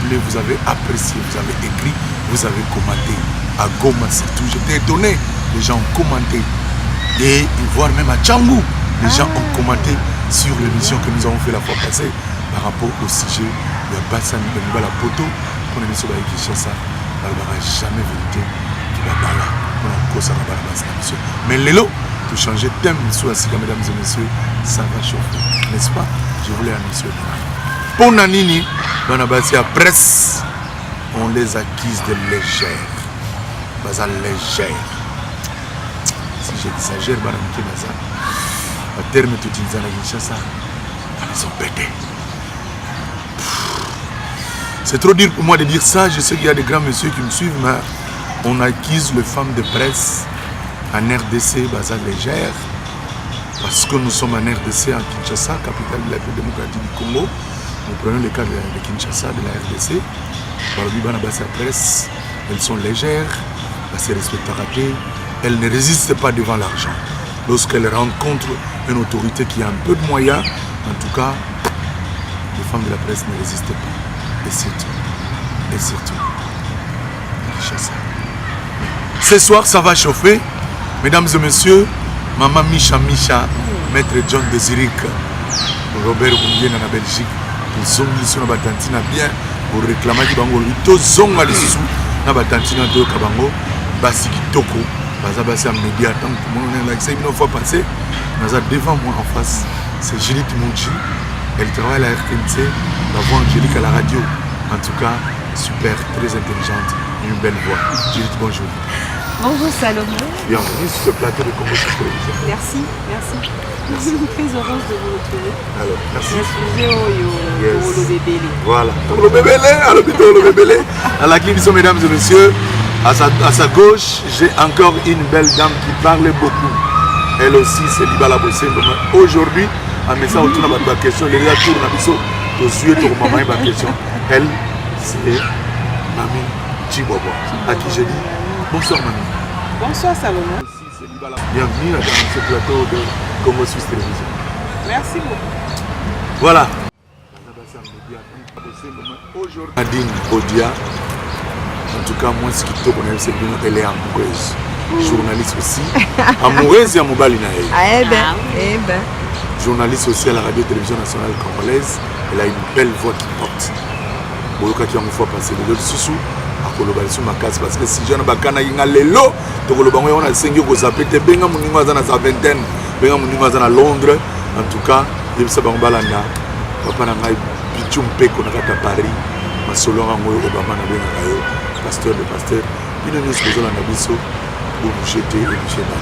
appelé, vous avez apprécié, vous avez écrit, vous avez commenté. À Goma, c'est tout. J'étais étonné. Les gens ont commenté. Et voire même à Tchangou, les gens ont commenté sur l'émission que nous avons fait la fois passée par rapport au sujet de Bassan Benibala Poto. Pour l'émission de Kinshasa, il n'y aura jamais vérité qui va là. Mais Lélo, pour changer de thème, mesdames et messieurs, ça va chauffer. N'est-ce pas? Je voulais annoncer. Pour Nanini, dans la base à presse, on les accuse de légère. Pas à légère. Si j'exagère, à terme tout ils ont pété. C'est trop dur pour moi de dire ça. Je sais qu'il y a des grands messieurs qui me suivent, mais on accuse les femmes de presse en RDC, bazar légère, parce que nous sommes en RDC, en Kinshasa, capitale de la République démocratique du Congo. Nous prenons le cas de Kinshasa, de la RDC. Par la presse, elles sont légères, assez respectées. Elles ne résistent pas devant l'argent. Lorsqu'elles rencontrent une autorité qui a un peu de moyens, en tout cas, les femmes de la presse ne résistent pas. Et surtout, ce soir, ça va chauffer. Mesdames et messieurs, Maman Micha, Maître John Désiric, Robert Boumien en Belgique, pour Zongi sur la Batantina bien, pour réclamer que Bango, tout Zonga les sous, na Batantina de Kabango, Basiki Toko, Bazabasi à média, tant que tout le monde est là, c'est une fois passé, Naza devant moi en face, c'est Juliette Mouchi, elle travaille à la RTNC, la voix angélique à la radio, en tout cas, super, très intelligente, une belle voix. Juliette, bonjour. Bonjour Salomon. Bienvenue sur ce plateau de Congo sur télévision. Merci. Je suis très heureuse de vous retrouver. Alors, merci. Voilà. Le bébé, à la clinique, mesdames et messieurs, à sa gauche, j'ai encore une belle dame qui parle beaucoup. Elle aussi, c'est Libala Bossé. Aujourd'hui, à Messa, autour de ma question, les gars tournent à Bisso, au sujet de maman et ma question. Elle, c'est Mami Chibobo, à qui je dis bonsoir Mami. Bonsoir Salomon. Bienvenue dans ce plateau de Congo Suisse Télévision. Merci beaucoup. Voilà. Nadine Odia, en tout cas moi ce qui te connaît c'est que elle est amoureuse. Journaliste aussi. Amoureuse et Moubali Nae. Eh ben. Journaliste aussi à la radio-télévision nationale congolaise. Elle a une belle voix qui porte. Boyoka qui a une fois passé de l'autre sous parce que si je ne sais pas si je ne sais pas vingtaine, à Londres, en tout cas, je sais pas si papa n'a pas Paris, ma solo Obama n'a pasteur de pasteur, il ne nous faisons la nabiso pour nous jeter et nous jeter.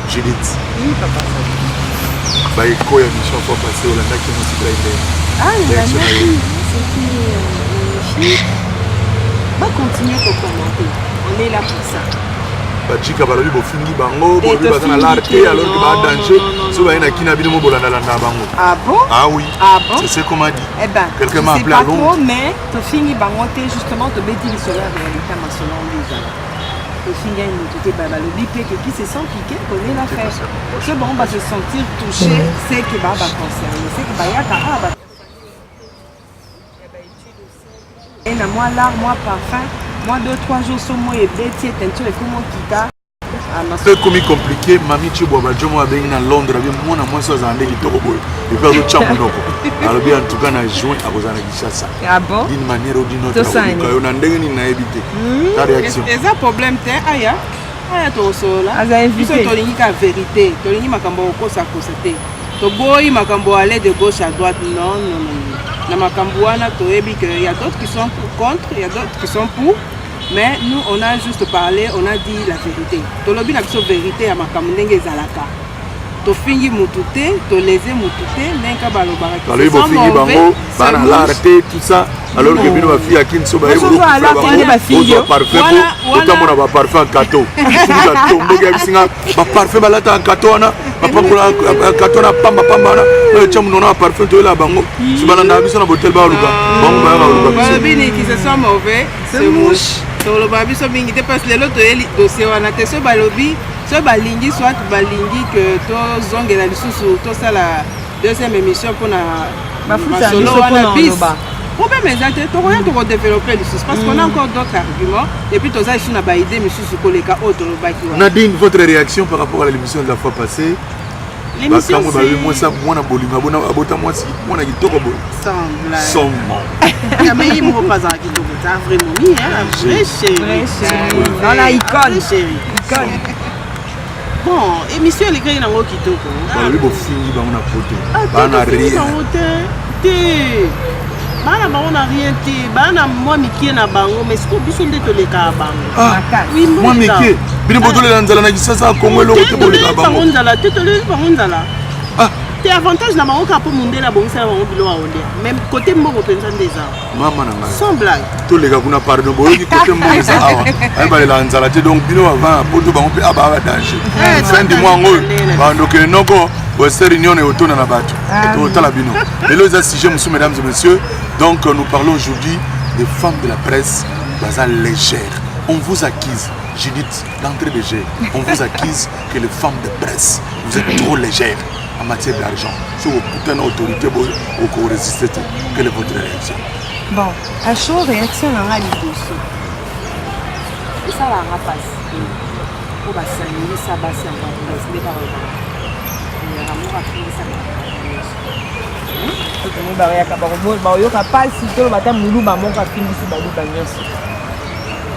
Judith. Oui, papa. Bah, il y a une mission pour passer au Landa qui nous dit. Ah, il y a une on va continuer pour commenter. On est là pour ça. Bajika baloli bofingi bango, bolobi bazana l'arté alors que ba danger. Souvent il y a qui n'a bien mo bolanda landa bango. Ah bon? Ah oui. Ah bon? C'est ce qu'on m'a dit. Eh ben, quelqu'un m'a appelé à Londres. Mais tu finis bango justement te bêtis le soleil réalité ma selon déjà. Tu finis une autorité baloli que qui se sent piqué connaît l'affaire. C'est bon, on va se sentir touché, c'est que va concerner, c'est que va y a et moi là, moi parfum, moi 2-3 jours sur moi et bêtier, teinture et comment quitta. C'est comme compliqué, Mami Chiboba, je m'en vais à Londres, moi moi ça j'en ai dit trop beau. Et faire le champion. Alors bien en tout cas, on a joué à Bozana Kinshasa. Ah bon? D'une manière ou d'une autre, on a ndenge na évité. Ta réaction. Et ça problème t'es aya. Aya to sola. Aza invité. To lingi ka vérité, to lingi makambo ko sa constater. To boy makambo aller de gauche à droite, non. Dans ma cambouana, il y a d'autres qui sont contre, il y a d'autres qui sont pour. Mais nous, on a juste parlé, on a dit la vérité. Tu as dit la vérité à ma cambouana zalaka. Tu finis moutouté, tu lésé moutouté, n'enka balobara. Alors il faut finir bango, bana l'arté tout ça. Alors que bino ba fille akin so ba yebo. Parfait pour autant mon ba parfait en cadeau. Tu vas tomber ga bisinga ba parfait balata en cadeau na. Papa pour cadeau na pamba na. Le cham non na parfait to la bango. Si balanda biso na botel ba luka. Bango ba ba luka. Ba bini qui se sent mauvais, c'est mouche. To lo ba biso bingi te passe le loto eli dossier wana te so balobi. So balingi soit balingi que to zongela lisusu to ça la deuxième émission pour na solo wana bis problème exact, tu rien de développer le sujet parce qu'on a encore d'autres arguments et puis tu as ici une idée mais sur ce collègue autre le Nadine, votre réaction par rapport à l'émission de la fois passée? L'émission c'est moi ça moi na bolima bona abota moi si moi na kitoko bo semble mais il me repasse à kitoko ça vraiment mis hein vrai chérie dans la icône chérie icône bon émission les gars nango kitoko ba li bo fingi ba na poto ba na rien bana bango na rien te bana mwa mikie na bango mais siko biso nde toleka bango oui mwa mikie bino botolela nzala na kisasa kongo eloko te boleka bango nzala te toleli bango nzala te avantage na bango kaka mpo mondele abongisela bango biloko aolia même côté mbongo mpenza nde eza mama na ngai sans blague toleka kuna pardon boyoki côté mbongo eza awa ayebalela nzala te donc bino avant poto bango mpe abaa danger fin du mois ngo bandokele noko Western Union et Otona Nabato. Mais là, c'est un sujet, monsieur, mesdames et messieurs. Donc, nous parlons aujourd'hui des femmes de la presse, bazar légère. On vous accuse, Judith, d'entrée de jeu, on vous accuse que les femmes de presse, vous êtes trop légères en matière d'argent. Si vous putain d'autorité, vous résistez. Quelle est votre réaction? Bon, à chaud, réaction, on a l'idée. Et ça va rappeler. On va s'amuser, ça va s'amuser.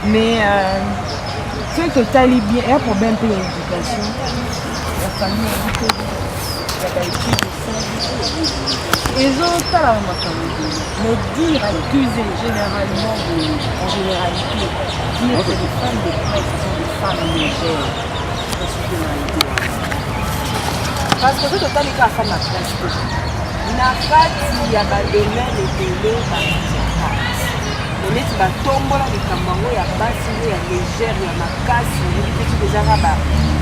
Mais c'est total bien, il y a un problème de l'éducation. La famille a ils ont pas la mais dire, accuser généralement, en généralité, dire que les femmes de presse sont des femmes légères, parce que tout le temps, les femmes à presse. Na kati ya badomaine ebele batiaka neti batombola likambo yango ya basi nde ya légère ya makasi neti ezaka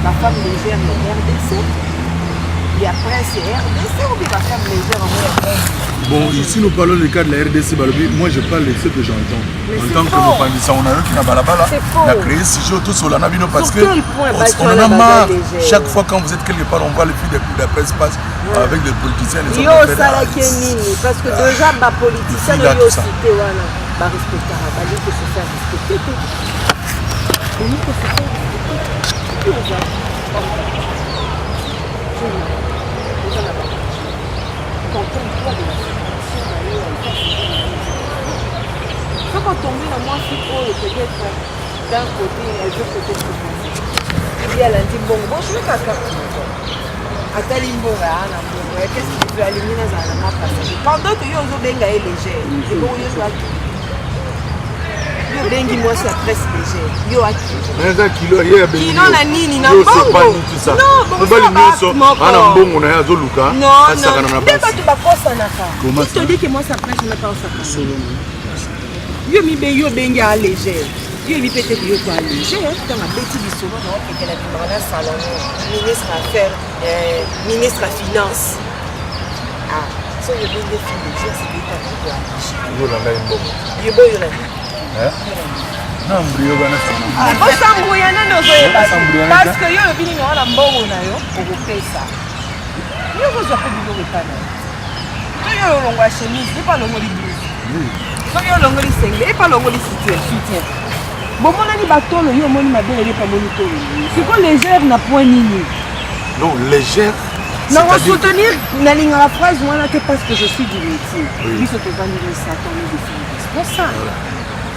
bafemme légère ya RDC ya presse ya RDC ou bien bafemme légère yango ya presse. Bon, ici nous parlons du cas de la RDC, moi je parle de ce que j'entends. En tant que Mopandisa, on a eu qui n'a balabala, on a créé ce jeu tout sur la navino parce que on en a marre. Chaque fois quand vous êtes quelque part, on voit les filles de la presse passe avec des politiciens. Les autres parce que déjà, les politiciens ne sont cités, voilà, respecter, il faut se faire respecter. Il faut se faire respecter. Quand on voit de la situation quand on tombe dans moi, peut-être d'un côté, elle veut peut-être penser. Il y a lundi, bon, je veux qu'à qu'est-ce qui peut aligner dans un passage. Pendant que yo benga est légère, et bon, yo bengi moi c'est la presse légère. Yo aki. Mais ça kilo na nini na bongo. Non, ana mbongo na yazo luka. Non, pas tu vas posa na ka. Comment ça? Tu te dis que moi ça presse na pas ça. Yo mi be yo bengi à légère. Yo mi peut-être yo pas légère, dans la bêtise du souvent on peut que la dans salon ministre affaires ministre à finance. Ah, so yo bengi filles légère c'est l'état de quoi. Yo la ngai mbongo. Yo boyo la. Non, brio bana sana. Bosambuya nano zoyeba. Parce que yo le bini na mbongo na yo okopesa. Yo ko zwa ko bino repana. To yo longo chemise, et pas longo li blouse. To yo longo li sengle, et pas longo li soutien. Bon mon ani batolo yo moni mabele li pa moni to. C'est quoi légère na point nini? Non, légère. Non, on soutenir la ligne à la phrase moi là que parce que je suis du métier. Lui se te vendre ça ton de pour ça.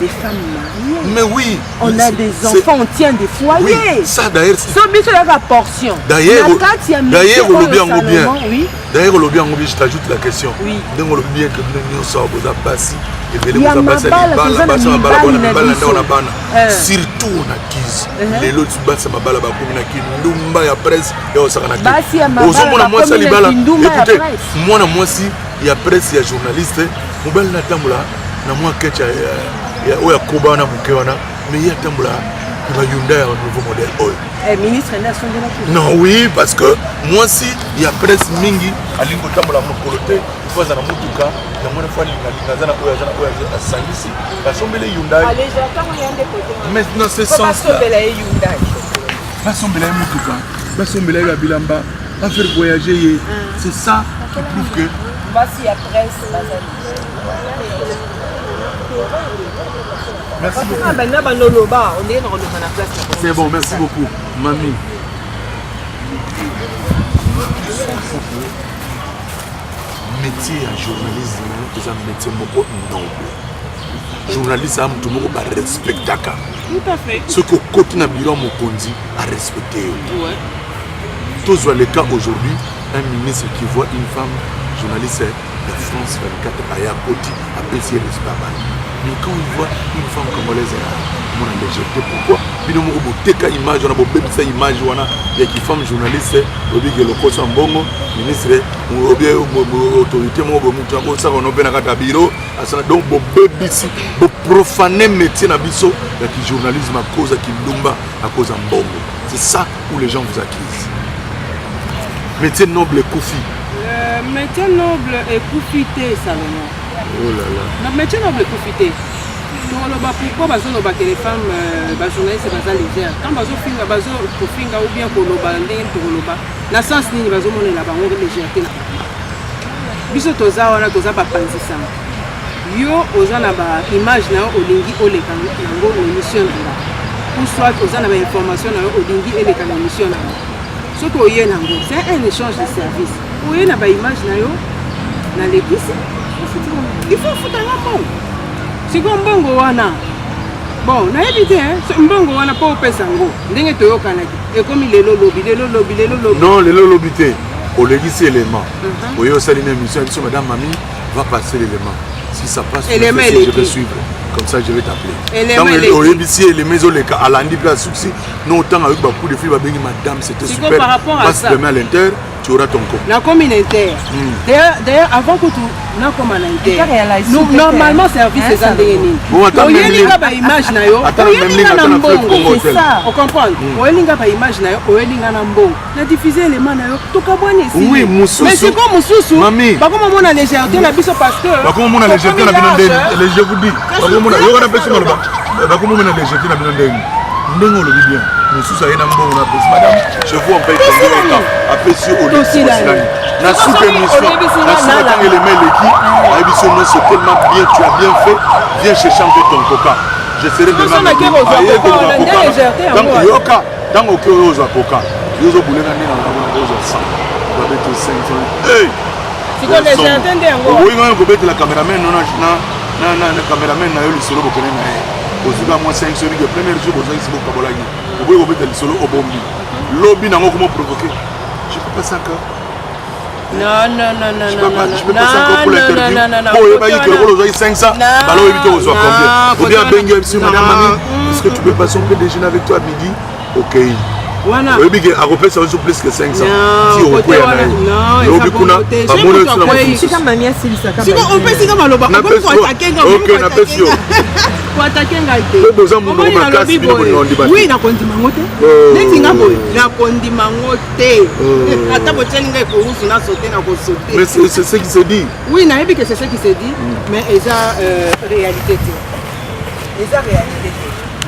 Des femmes mariées. Mais oui. On a des enfants, on tient des foyers. Oui, ça d'ailleurs. C'est la portion. D'ailleurs, au lobby en bien. Oui. D'ailleurs, au lobby en bien, je t'ajoute la question. Oui. Donc, au lobby bien que nous sommes aux abassis. Et il y a ma balle, surtout on acquise. Les autres basses ma balle, Ndumba ya presse et au Sakanaki. Moi, ça écoutez, moi, si il y a presse, il y a journaliste, mobile na tambula. Na moi kecha ya oya kobana mukewana mais il y a tambula va Hyundai un nouveau modèle oil. Ministre nation de la culture. Non oui parce que moi si il y a presse mingi alingo tambula mokolote faut za na mutuka na mwana fois linga zana oya sangisi basombele Hyundai. Allez j'attends yande côté. Maintenant c'est sens. Basombele Hyundai. Basombele mutuka. Basombele ya bilamba à faire voyager c'est ça qui prouve que voici la presse bazali. Merci beaucoup. C'est bon, merci beaucoup. Mamie. Métier à journalisme, c'est un métier noble. Journaliste, c'est un métier respecté. Tout à fait. Ce que côté na bureau Mokondi a respecté. Ouais. Tous voient le cas aujourd'hui, un ministre qui voit une femme journaliste de France 24 à Koti à Pessie l'espace. Mais quand il voit une femme congolaise, on a légèreté. Pourquoi? Il y a une image, on a une image, on a une femme journaliste, on a une ministre, on a une autorité, on a une bureau. Donc, on a profaner le métier de journalisme à cause de Kimdumba, à cause de Mbongo. C'est ça où les gens vous acquisent. Métier noble et Koufi. Métier noble et Koufité, Salomon. Oh là là. Le métier noble et Koufité. Pourquoi les femmes journalistes sont légères? Quand elles ou bien la sens ni la légèreté. Biso toza wana toza pas panzisa. Yo oza na ba image na olingi oleka nango émission na. Ou soit oza na ba information na olingi eleka na émission na. Soki oye nango, c'est un échange de service. Oye na ba image na yo na l'épice. Il faut foutre un bon. C'est comme mbongo wana. Bon, na évité hein, mbongo wana pas opesa ngo. Ndenge toyokana et comme il est lolobi. Non, le lolobi te. Au légis élément. Oye osali une émission, madame Mamie va passer l'élément. Si ça passe, je vais suivre. Comme ça, je vais t'appeler. Dans le ici, les maisons, à l'andi, à souci, non autant avec beaucoup de filles, madame, c'était super. Par rapport à ça, à l'inter, tu auras ton compte. La communauté. D'ailleurs, avant que tu n'as comme à l'inter, normalement, service est en déni. Bon, attends, même l'image, c'est ça. On comprend. Image, la diffuser les mains, oui, Moussou. Mais c'est comme Moussou. Mamie. Pas comme on a légèreté, la biso parce que. Pas comme on a légèreté, la biso. Je vous dis. Pas comme on a légèreté, la biso. Non, on le dit bien. Moussou, ça y est, madame, je vous en paye combien de temps. Après, sur au lycée, la sous-émission, la sous-émission, c'est tellement bien, tu as bien fait. Viens chercher un peu ton coca. Je serai demain. Dans au cœur aux avocats, ils ont voulu gagner dans la rose à 100. Vous avez tous 500. Hey! C'est quoi les gens entendent? Oui, on peut la caméraman, la caméraman n'a eu le solo pour connaître. Aux yeux moi 5 sur le premier jour, vous avez dit que vous avez dit le solo au bombi. Lobby n'a pas comment provoquer. Je ne peux pas ça encore. Non. Je peux pas ça encore pour l'interview. Oh, il va dire que vous avez 500. Alors, évitez aux autres combien. Faut bien baigner sur madame Mamie. Est-ce que tu peux passer un peu déjeuner avec toi à midi? Ok. Voilà. Oui, à refaire ça plus que 500. Si on peut mais c'est ce qui se dit. Oui, c'est ce qui se dit, mais il y a réalité. Il y a réalité.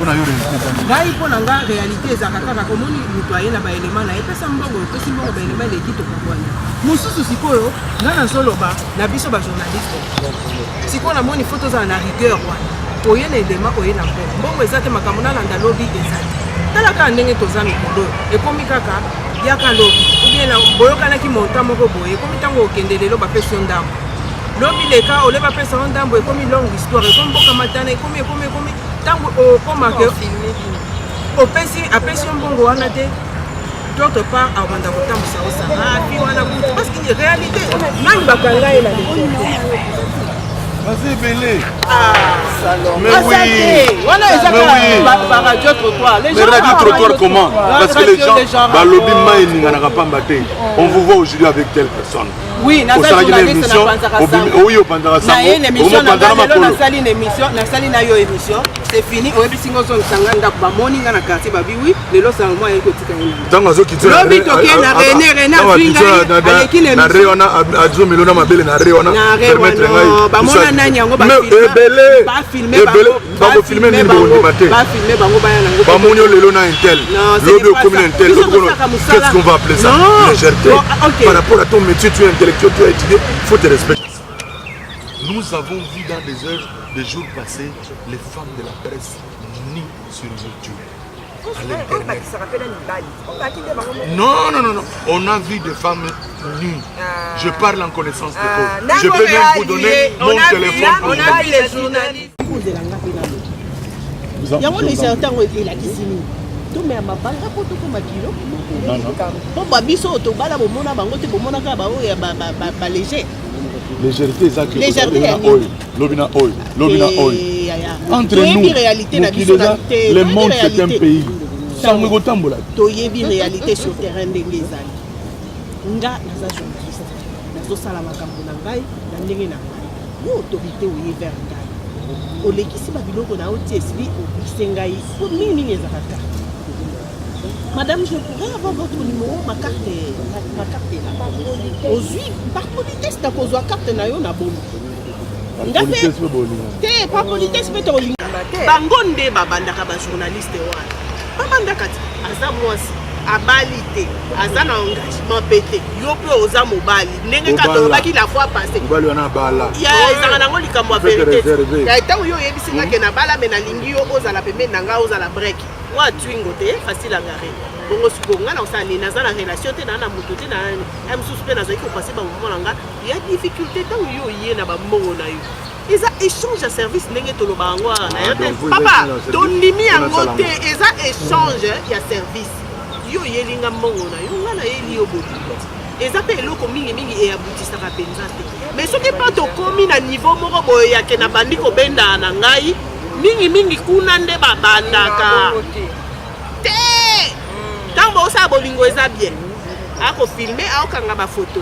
Ngai mpona nga réalité ezaka kaka komoni mutu aye na baelema na epesa mbongo etosi mbongo baelema eleki tokokwana mosusu sikoyo nga nazoloba na biso bajournaliste sikoyo namoni fo tozala na rigueur wana oye na elema oye na mbongo eza te makambo nalanda lobi eza te tala kaka ndenge toza mikolo ekomi kaka yaka lobi ubien boyokanaki monta moko boye ekomi ntango okende lelo bapesi yo ndambo lobi leka ole bapesa yo ndambo ekomi longue histoire ekomi mboka matana ekomi tango okoma ke apesi yo mbongo wana te d'autre part abanda kotambwisa osanga api wana parce que réalité nani bakanga ye na vas-y Bélé. Mais oui. Voilà la radio trottoir. Les radio trottoir comment? Parce que les gens, on vous voit aujourd'hui avec telle personne. Oui, na journaliste oui, au Pandara une émission, émission. C'est fini. On est singo son sanganda ba morning na quartier ba bi oui, le lo sangmo ya kotika ina. Tango zo kitso. Lobi toke na René Finga. Avec une na Reona adzo melona mabele na Reona. Permettre ngai. Ba mona nani yango ba filmer. Ba filmer ni bo maté. Ba filmer bango ba yango. Ba monyo lelo na intel. Lobi au commune intel. Qu'est-ce qu'on va appeler ça? Légèreté. Par rapport à ton métier, tu es intellectuel, tu as étudié, il faut te respecter. Nous avons vu dans des jours passés, les femmes de la presse nues sur YouTube. Non. On a vu des femmes nues. Je parle en connaissance de cause. Je peux même vous donner mon téléphone. On a vu les journalistes. Il y a des gens qui ont été là qui signent. Tout le monde a dit que tout le monde a dit que tout le monde a dit que légèreté, ça qui est l'obina oil. Entre nous, le monde c'est un pays. Sans me gotambola. Toyebi réalité sur terrain d'engezali. Nga naza journaliste. Nazo sala makambo na ngai na ndenge na ngai. Yo autorité oye vers ngai. Olekisi ba biloko na oti esili obise ngai. Pour nini ezaka. Madame, je pourrais avoir votre numéro, ma carte est là. Aujourd'hui, par politesse, tu as posé la carte na yo na bono. Par politesse, tu as posé la carte. Bangonde babandaka ba journaliste wana. Babandaka ti aza mwasi abalite aza na engagement pété. Yo pe oza mobali. Ndenge kato baki la fois passée. Mobali wana bala. Ya ezanga nango likambo vérité. Ya etango yo yebisinga ke na bala mena lingi yo ozala pembe nanga ozala break. Wa twingo te facile à garer. Bongo sukonga na osani naza na relation te na mutu te na am suspect na zaki ko passer ba moment nga. Il y a difficulté tant yo yé na ba mbongo na yo. Eza échange à service ndenge to loba ngwa na yo te. Papa, ton limi yango te eza échange ya service. Yo yé linga mbongo na yo nga na yeli yo bodu. Eza pe eloko mingi e aboutisaka penza te. Mais soki pas to komi na niveau moko boyo ya ke na bandi ko benda na ngai. Mingi kuna nde babandaka te ntango osa bolingo eza bien akofilme aokanga bafoto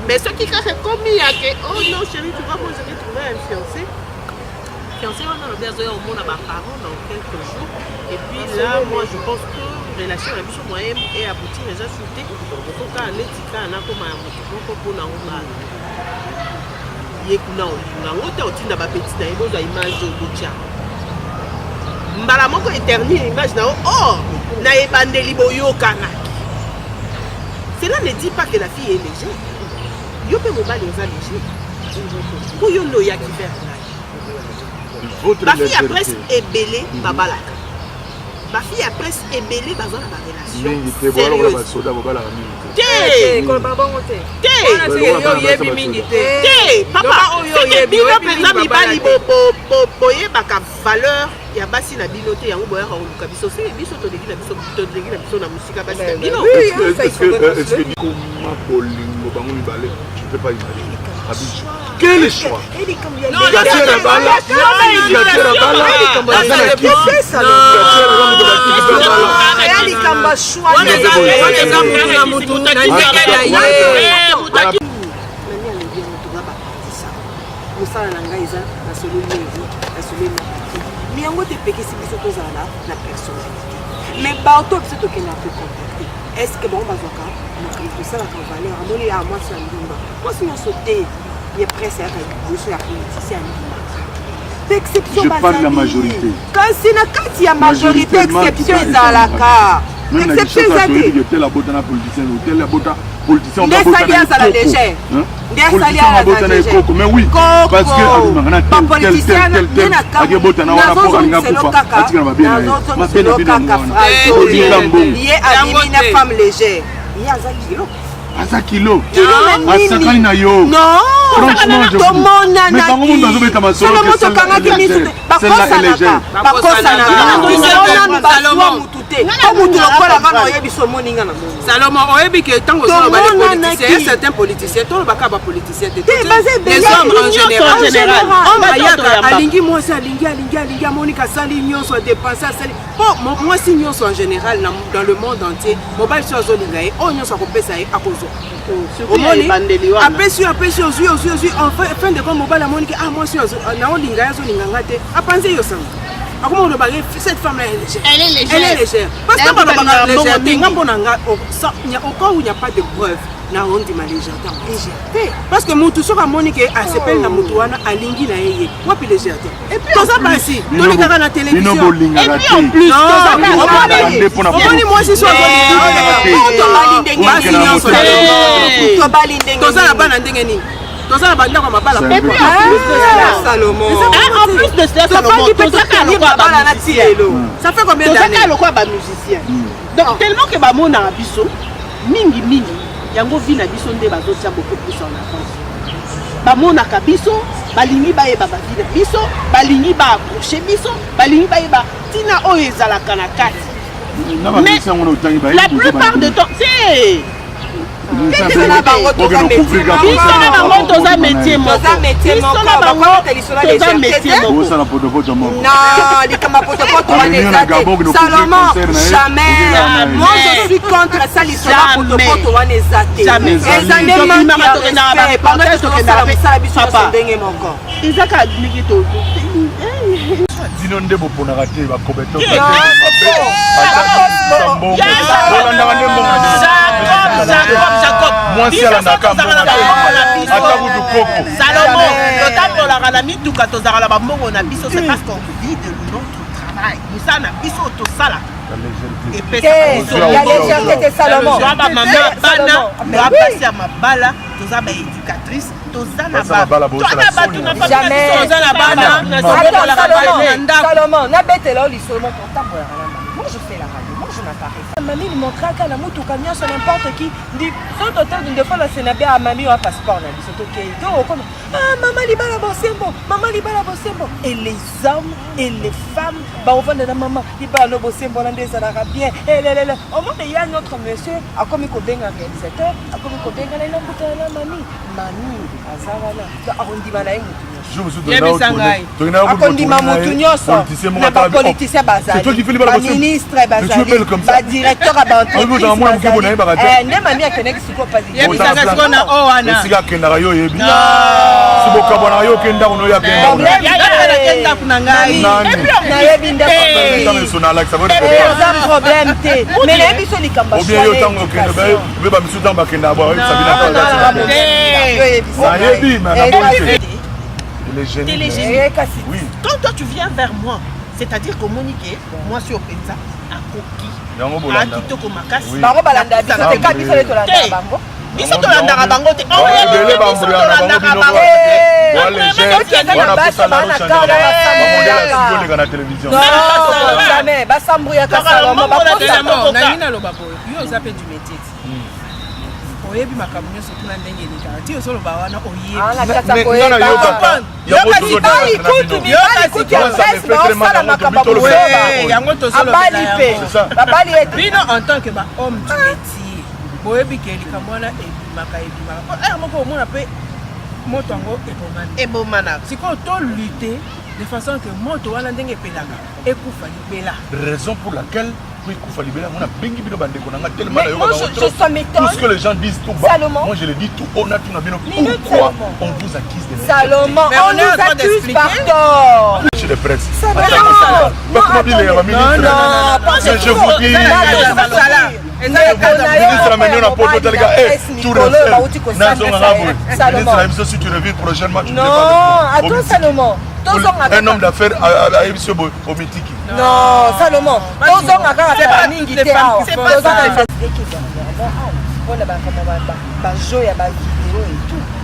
mais soki kaka komi yake oh non chérie tu vois moi je vais trouver un fiancé wana lobi azoya omona baparents dans quelques jours et puis là moi je pense que relation na biso moyen et aboutir eza shooté okoka netika nakoma ya moto moko mpona obala ye kuna olinga ngo te otinda bapeti na ye bozwa image obotia mbala moko éternel image na oh na ebandeli boyokanaki. Cela ne dit pas que la fille est légère. Yo pe mobali eza léger. Pour yo no ya ki faire la fille a presque ébélé babalaka. Ma fille a presque ébélé bazana ba relation. Papa, boye baka valeur ya basi na binote yango boya ka biso se biso to degi na biso na musika basi na bino. Est-ce que comment bolingo bango mibale je peux pas imaginer. Quel choix? mosala na ngai eza na solo levi na solo mais yango te pekisi biso tozala na personnalité mais bato biso tokende ape contacte est ce que bango bazwaka mokili tosalaka valeur amoni ya mwasi ya ndimba mwasi nyonso te ye presse yaka liboso ya politisi ya ndimba exception bazali la majorité kasi na kati ya majorité exception ezalaka exception ezali telle abota na politicien ou telle abota politicien on va voter à la légère. Politicien on va voter na ekoko mais oui parce que alingana tel akebota na wana pour alinga kufa atika na babena mapena bina mwana lié à une femme légère il y a za kilo asa kilo asakani na yo non franchement je mais bango monde azobeta masolo que c'est Salomon oyebi que tant que certains politiciens tous baka ba politiciens les hommes en général alingi moi ça alingi Monica sali nyonso dépenser sali moi si nyonso en général dans le monde entier mobile sur zolinga e o nyonso akopesa e akozo apesi ozui en fin de compte mobile Monica ah moi si na olinga ya zolinga ngate apanze yo sanga comment on va cette femme là elle est légère parce que on légère il y a encore où il n'y a pas de preuve na on dit ma légèreté parce que mutu soka monique a s'appelle na mutu wana alingi na yeye wapi légèreté et puis ça passer dans les gars na télévision et puis en plus on moi si soit to balindenge to balindenge Toza na banda kwa mabala. Et puis Salomon. En plus de cela, Salomon, ça fait combien d'années? Toza lokwa ba musicien. Donc tellement que ba mona biso mingi mingi yango vina biso nde bazotia beaucoup plus en avance. Ba mona ka biso balingi ba yeba ba vina biso balingi ba approcher biso balingi ba yeba tina oyo ezalaka na kati. Mais la plupart de temps c'est biso na bango toza métier moko non likama potopoto wana eza te Salomon jamais moi je suis contre ça lisolo potopoto wana eza te eza nde manque ya respect pendant que tokosala mosala biso nyonso ndenge moko ezaka ndenge to dino nde boponaka te bakobeto Jacob mwasi alandaka ata kutu koko Salomon totambolaka na mituka tozalaka na bambongo na biso c'est parce qu'on vit de notre travail mosala na biso tosala la légèreté de Salomon bamama bana bapasi ya mabala toza baéducatrice toza na bato na jamais toza na bana Salomon nabetela oyo lisolo moko otambolaka na bango moi je fais la radio moi je n'apparais pas mami limontraka na mutuka nyonso n'importe qui ndi so total d'une fois la sénabe à mami wa passeport na biso tokei to okoma maman libala bosembo et les hommes et les femmes ba ovanda na maman libala no bosembo na ndezalaka bien au moins il y a notre monsieur a comme kobenga réalisateur a comme kobenga na mbuta na mami azala na arrondima na mutu akondima mutu nyonso na bapoliticien bazali baministre bazali badirecteur ya baentreprise bazali nde mami akendeki sikoyo esika akendaka yo oyebi sibokabwanaka yo okendako noyo nayebi ndeeza problème te mais nayebi so likambo obien yo ntango okende obe bamisu ntango bakendaka boyebi oui. Quand toi tu viens vers moi, c'est-à-dire que Monique, moi sur Penza, à Koki, à Kitoko Makasi, bango balanda biso te ka biso le tolanda bango. Biso tolanda bango te. Oh, biso tolanda bango te. Jamais basambrouya ka Salomon bakosa na nina lo babo. Yo zape du métier. Oyebi makambo nyonso kuna ndenge elikaka ti osoloba wana oyebiyango bino en tant que bahomme du métier boyebi ke likambo wana ebimaka moko omona mpe moto yango ebomana sikoyo tolute de façon que moto wana ndenge epelaka ekufa libela raison pour laquelle tout ce que les gens disent tout bas, moi je le dis tout haut, pourquoi on vous accuse de Salomon, on nous accuse par tort. Chez les presse. Non, je vous dis, si tu reviens prochainement, tu un homme d'affaires a émission au mythique. Non, Salomon,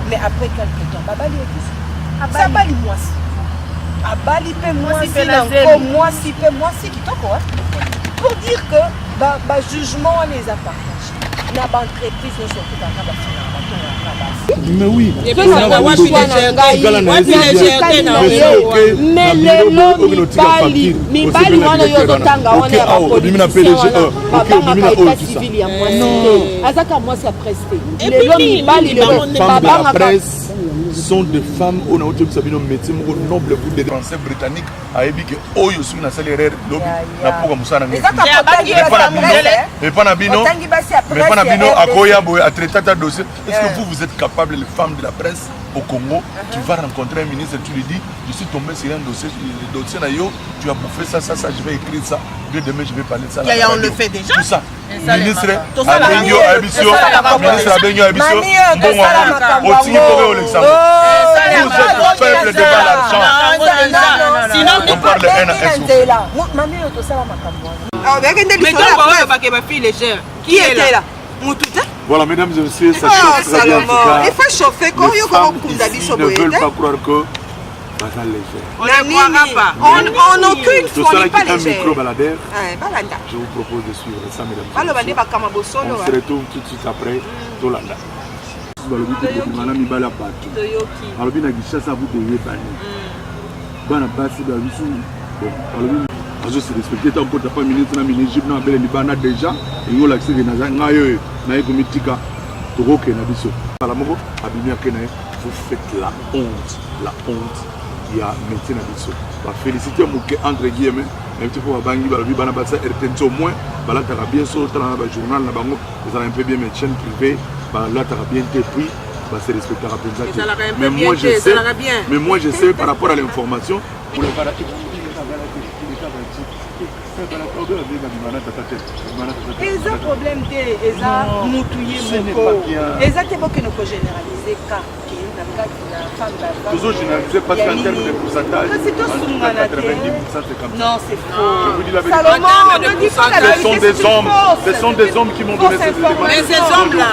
mais après quelques temps, pour dire que jugement les a partagés. Mais oui, mais mibali wana yo totanga wana ya bapoliticien civil ya mwasi azaka mwasi ya presse lelo mibali babangaka sont des femmes on a autour de métier noble pour des Français britanniques a ébiqué oyo sur na salaire lobby na pour musana ngi et pas na bino akoya boy a traiter ta dossier est-ce que vous êtes capable les femmes de la presse au Congo tu vas rencontrer un ministre tu lui dis je suis tombé sur un dossier le dossier na yo tu as bouffé ça je vais écrire ça demain je vais parler de ça on le fait déjà tout ça ministre Abenyo Abisio ministre Abenyo Abisio bon au Tigre au Luxembourg vous êtes faible devant l'argent sinon on parle de haine mais donc, qui est là? Voilà, mesdames et messieurs, ça Oh, chauffe très bien en tout Salomon. cas. Il faut chauffer. Quand Les il y a femmes comme ici Kundabi ne Soboyete. veulent pas croire que Baza légère. On ne croira pas. En aucune Tout fois, on ça n'est pas qui est un léger. micro baladeur, Balanda. je vous propose de suivre ça, mesdames et Balobane messieurs. bakama bosolo. On se retrouve tout de suite après Tolanda. balobi te kobima na mibali ya bato balobi na Kinshasa abu toyebani bana basi babisu balobi azose respecte ta okota pa ministre na ministre na bele libana déjà engolakisi ke naza ngai oyo naye komitika tokokenda biso kala moko abimi ake na ye vous faites la honte ya métier na biso bafélicité moke entre guillemets même ti po babangi balobi bana basa RTNC au moins balataka bien so tala na bajournal na bango ezala un peu bien mais chaîne privée balataka bien te puis se respectera mais moi je sais par rapport à l'information pour le eza problème te eza mutu ye moko eza te bokende kogénéralize kake na kati na femme toujours généraliser parce qu'en termes de pourcentage kasi tosungana te non c'est faux je vous dis la vérité Salomon ne dis pas la vérité ce sont des hommes qui m'ont donné ces éléments mais ces hommes là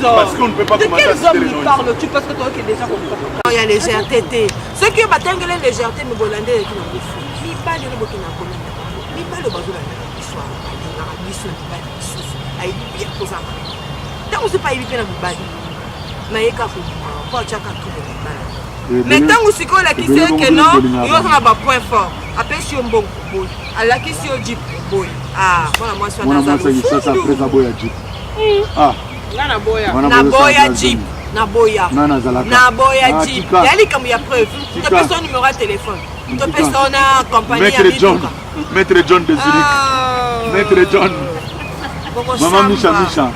parce qu'on ne peut pas commencer à citer les noms parles-tu parce que toi qui es déjà comme ça il y a légèreté ce qui batengele légèreté me bolande qui na biso mibali le bokina komina mibali bazolanda histoire na biso mibali biso ayi bien kozama tant c'est pas éviper na mibali na yeka ko pa chaka tout le mibali mais tant aussi ko la kisi que non yo na ba point fort apesi yo mbongo boy ala kisi yo jeep boy ah voilà moi ça ça après boy jeep ah na boya na boya jeep na boya jeep yali comme ya preuve tu peux son numéro de téléphone tu peux son compagnie Maître John de Zurich Maître John Maman Micha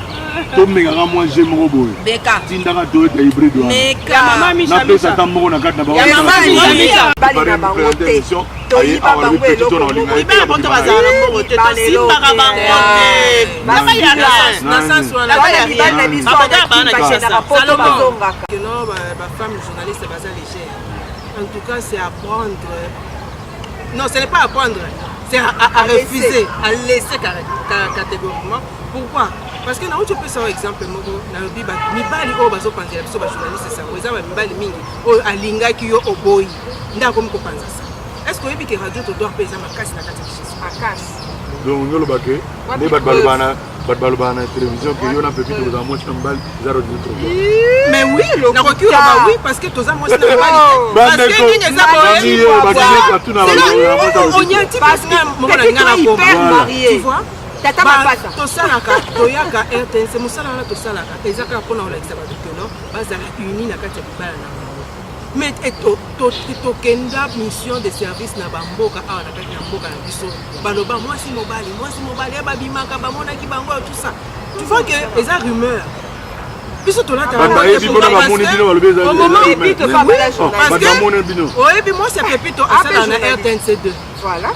tomengaka mwa je moko boye tindaka toyota hybride wanapesa ta moko na kati na bali na bango te toyiba bango eloko oyibela poto bazala na mbongo te tosimbaka bango te na sens wana babada bana Kinshasa Salomon non bafemme journaliste baza légère en tout cas c'est apprendre non ce n'est pas apprendre c'est à refuser à laisser catégoriquement pourquoi parce que na tu peux savoir exemple moko na lobi ba mibali o bazo panzela biso ba journaliste ça eza ba mibali mingi o alingaki yo oboyi ndako mko panza ça est-ce que yebiki radio to doit pesa makasi na kati makasi donc ngolo bake ne bat balobana télévision que yo na pepito za moi chambal 0 mais oui le procureur bah oui parce que toza moi na mibali parce que nini za boye on y a petit parce que mo na ngana ko tu vois tata mapata tosalaka toyaka RTNC mosala wana tosalaka ezaka mpona kolakisa bato keno bazala uni na kati ya libala na bango mais tokenda mission de service na bamboka awa na kati ya mboka na biso baloba mwasi mobali ya babimaka bamonaki bango ya tout ça tu vois que eza rumeur biso tolata oyebi mwasi ya pepito asala na RTNC 2 voilà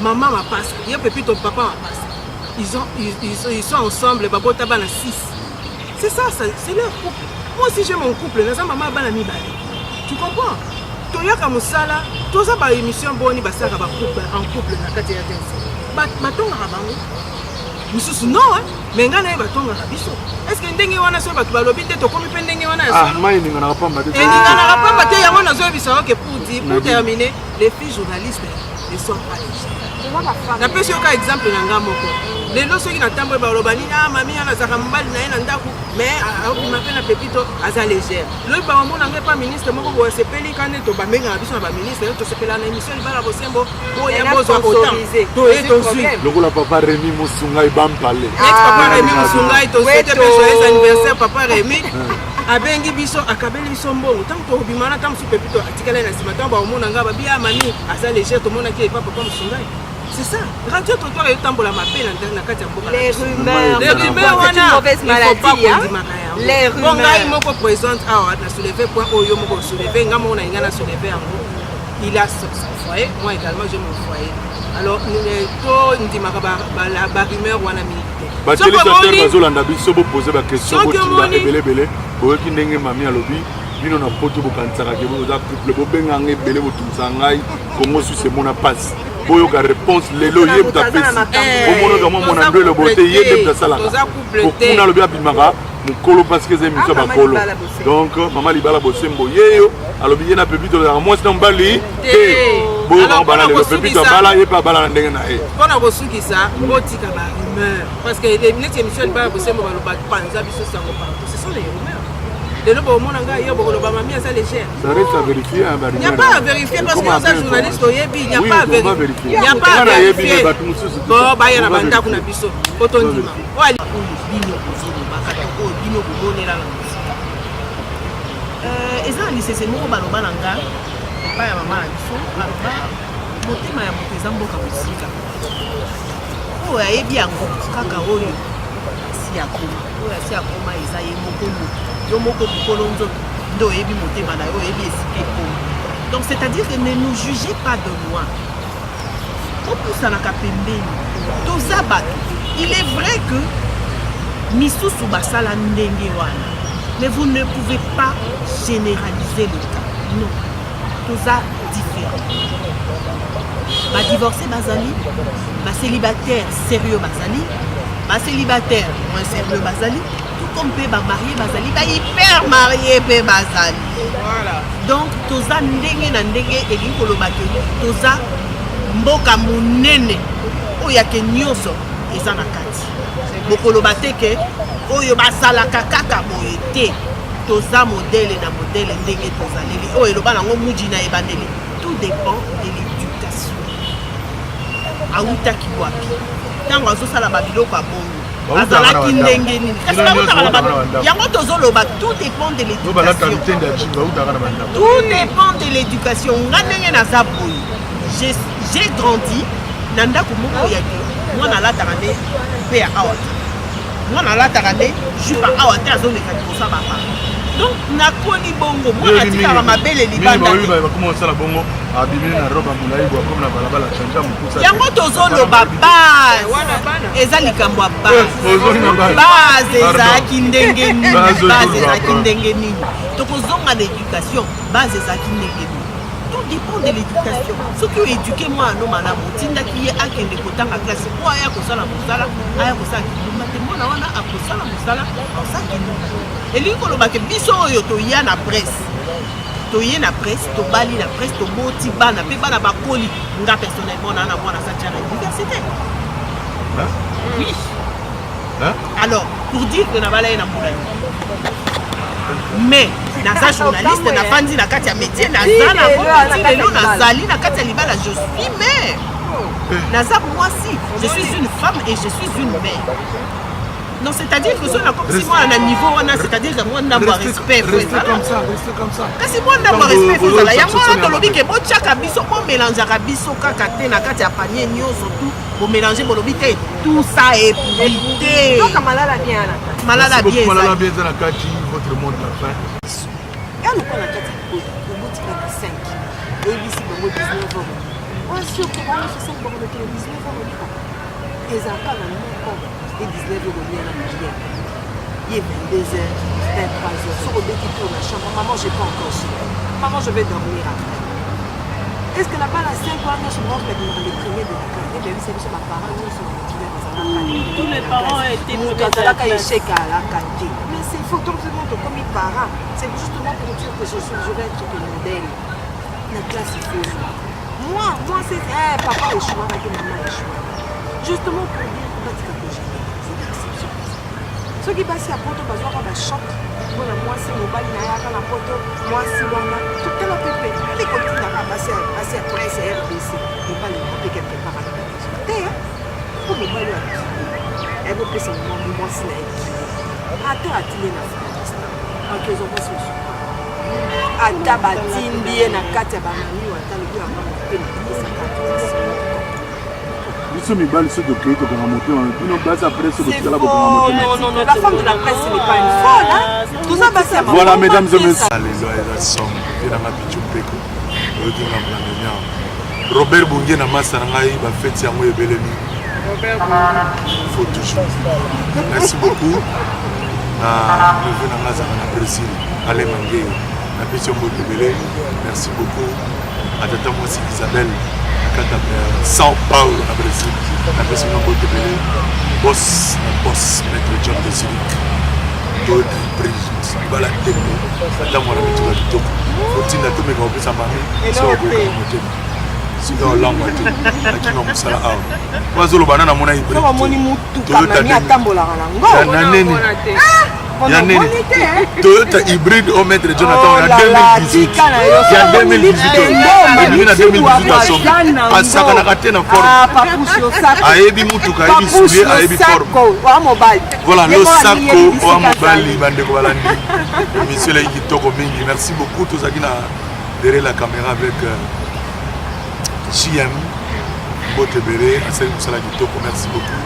maman mapasa ye pepito papa mapasa ils sont ensemble babota bana 6 c'est ça c'est leur couple moi aussi j'ai mon couple naza maman bana mibale tu comprends toyaka mosala toza ba émission boni basaka ba couple en couple na kati ya tense batongaka bango misusu non mais nga naye batongaka biso est-ce que ndenge wana so bato balobi te tokomi mpe ndenge wana ya solo eninganaka pamba te yango nazoyebisa oke pour terminer les filles journalistes ne sont pas légères napesi yoka exemple na nga moko lelo soki natamboye baloba nini mami anazaka mobali na ye na ndako mais akobima mpe na pepito aza légère loyi bamona ngai pa ministre moko boye asepeli kande to bambengaka biso na baministre yo tosepela na émission libala bosembo oya bozwa autant toye tozwi lokola papa Rémi Mosungai bampale ex papa Rémi Mosungai tosete mpe joyeux anniversaire papa Rémi abengi biso akabeli biso mbongo ntango tokobima wana ntango mosu pepito atikala na nsima ntango baomona ngai babiya mami aza légère tomonaki epa papa Mosungai. C'est ça. Radio Trottoir est un peu la mapelle na kati ya mboka. Les rumeurs wana mauvaise maladie. Les rumeurs. Bongai moko présente awa na soulever point oyo moko soulever ngamo na ngana soulever yango. Il a son foyer, moi également j'ai mon foyer. Alors to ndimaka ba rumeur wana milité. Ba téléspectateur bazolanda biso bo poser ba question bo tinda ebele boyoki ndenge mami alobi bino na poto bokansaka ke bo za couple bo benga ngebele bo tumsangai Congo Suisse mona passe. Boyoka réponse lelo yeb ta pesi omono kama mona ndelo bote yeb ta salaka okuna lobi abimaka mokolo parce que c'est mission ba kolo. Donc maman libala bosembo yeyo alobi yena pepito na moi c'est mbali te. Bon na bala le pepito bala ye pas bala ndenge na e. Pona bosuki ça botika ba rumeur parce que les émissions ba bosembo ba loba panza biso sango pa. Ce sont les rumeurs. De nous, on a eu mamie à légère. Ça reste à vérifier. Il n'y a pas à vérifier parce que nous sommes journalistes. Il n'y a pas à vérifier. Il n'y a pas à vérifier. Bon, il y a un bandit qui a biso. Potondima. Et ça, c'est nous, Balobalanga. Pas à maman. Motema ya moteza mboka musika. Oh, et bien, kakaoyo. Si akoma. Oh, si akoma isaye mokolo. Donc c'est-à-dire que ne nous jugez pas de moi. Il est vrai que misusu basala ndenge wana, mais vous ne pouvez pas généraliser le cas. Non, tout ça différent. Ba divorcé bazali, ba célibataire sérieux bazali, ba célibataire moins sérieux bazali. Comme pe ba marié bazali ba hyper marié pe bazali. Voilà. Donc toza ndenge na ndenge elingi koloba ke toza mboka munene oyo yake nyonso eza na kati. Bokoloba te ke oyo basalaka kaka boye te. Toza modèle na modèle ndenge tozaleli oyo eloba nango muji na ebandeli. Tout dépend de l'éducation. Awutaki wapi. Tango azosala babiloko ya bongo. Azalaki ndenge nini kasi yango tozoloba tout dépend de l'éducation. Tout dépend de l'éducation. Nga ndenge naza boye j'ai grandi na ndako moko ya ke mwana alataka nde mpe ya awa te mwana alataka nde jupa awa te azoleka liboso ya bapa. Donc nakoni bongo mwana atikaka mabele libanda yango tozoloba base eza likambo ya base ezalaki ndenge nini base ezalaki ndenge nini tokozonga na éducation base ezalaki ndenge nini. Tout dépend de l'éducation. Ce qui est éduqué moi non madame tindaki ye akende kotanga classe po aya kosala mosala aya kosala kindumba te mona wana akosala mosala akosala kindumba elingi koloba ke biso oyo toya na presse toye na presse tobali na presse toboti bana mpe bana bakoli nga personnellement na mwana sati à l'université. Oui. Alors pour dire que na bala ye na mbula mais naza journaliste na fandi na kati ya métier naza na bonti lelo nazali na kati ya libala je suis mère naza moi si je suis une femme et je suis une mère. Non, c'est-à-dire que ça comme si moi à un niveau c'est-à-dire que moi n'avoir respect rester comme ça kasi moi n'avoir respect faut ça yango to lobi ke bo chaka biso mo mélanger biso kaka te na kati ya panier nyonso tout bo mélanger bo lobi te tout ça est pourrité. Donc malala bien là. Malala bien na kati votre monde la fin. Et nous on a kati ko boti ka 5. Et ici bon 19 ans. On sûr que on fait 5 bon de 19 ans. Et ça quand même et 19 euros bien à manger. Il est 22h, 23h. Sur le qui tourne la chambre, maman, je n'ai pas encore su. Maman, je vais dormir après. Est-ce que là-bas, à 5 ans, je pense que les premiers de la carrière, même si mes parents nous sont étudiants dans la carrière. Tous les parents étaient dans la carrière, échec à la carrière. Mais c'est faux, tout le monde comme mes parents. C'est justement pour dire que je vais être un modèle. La classe, il faut. Moi, c'est papa échoue, avec maman échoue. Justement pour dire que ce qui passe à Poto, parce qu'on a un choc. Moi, c'est mon bal, il y a un poto. Moi, c'est mon bal. Tout est là, pépé. Les copines n'ont pas passé à presse et RBC. Les balles, ils vont quelque part à la maison. Pour mon bal, elle veut passer mon moment, c'est la vie. Attends, à tirer la France. En qu'ils ont pas ce choix. Attends, à tirer la carte à Bamani ou à Talibou à Bamani. Biso mibali ceux de créer comme monter on base après ceux de la non la femme de la presse n'est pas une folle hein tout ça passe à voilà mesdames et messieurs les organisations et la mapichopeko oyoki na mwana Robert Bunge na masa na ngai ba fête yango ebelemi Robert faut toujours merci beaucoup neveu na ngaza na Brésil ale mangé na pisio mbotebele merci beaucoup à tata moi Isabelle São Paulo na Brésil, na pessoa não pode ver boss, maître John de Zurich. Toyota hybride bala tembe ntango na bitu kitoko otinda tomeka opesa mami so okoka motema sika olangwa te akinga mosala awa bazoloba na namona hybride na neni ya neni Toyota hybride au maître Jonathan en 2018 ya 2018 asakanaka te na forme ayebi mutuka ayebi soulier ayebi forme voilà lo sako oya mobali bandeko balandi émission eleki kitoko mingi merci beaucoup tozalaki na derrière la caméra avec JM Botebere asali mosala kitoko merci beaucoup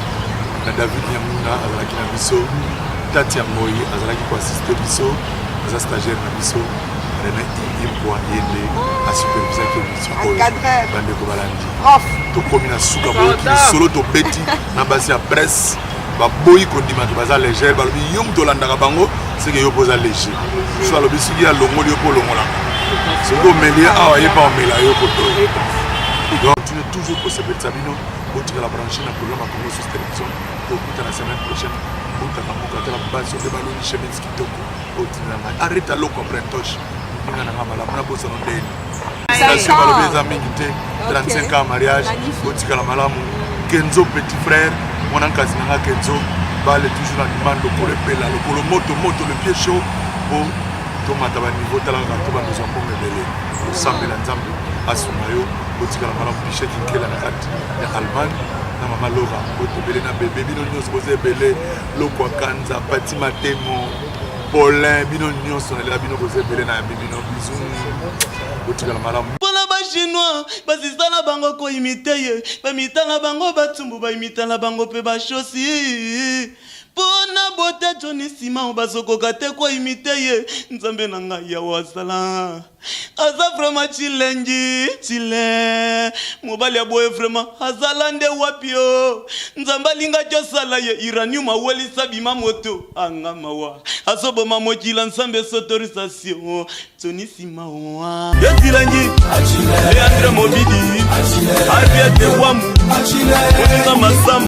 na David Nyamuna azalaki na biso Tati Amoyi azalaki koassiste biso aza stagiaire na biso René Impwa yende asupervisaki émission oyo bandeko balandi tokomi na suka boyoki solo tobeti na basi ya presse baboyi kondima to baza légère balobi yo moto olandaka bango seke yo mpo oza léger so alobi soki alongoli yo mpo olongolaka soki omelie awa ye mpa omela yo kotoyo donc tu es toujours kosepelisa bino otikala branché na programme ya Congo Source Télévision tokuta na semaine prochaine otaka mokatala basi ote baloni chemise kitoko otinanga arrête aloko après toche ninga nanga malamu na bosano ndeni station balobi eza mingi te 35 ans mariage otikala malamu Kenzo petit frère mwana nkasi nanga Kenzo bale toujours na demande kolepela lokolo moto le pied chaud po tomata baniveau talaka to banozwa mbongo ebele osambela nzambe asunga yo otikala malamu pichette nkela na kati ya Allemagne na mama Laura otebele na bebe bino nyonso boza ebele lokwa kanza pati matemo Paulin bino nyonso nalela bino boza ebele na yambi bino bizu otikala malamu mpona bachinois basista na bango koimite ye bamita na bango batumbu baimita na bango mpe bashosi mpona bote joni nsima bazokoka te koimite ye nzambe na ngai yawo azala aza vraimen chile mobali ya boye vraimen azala nde wapi yo nzambe alingaki osala ye iranium awelisa bima moto anga mawa azoboma mokila nzambe sotorisation joni nsima oa yotilangi leandre mobidi abiete wamu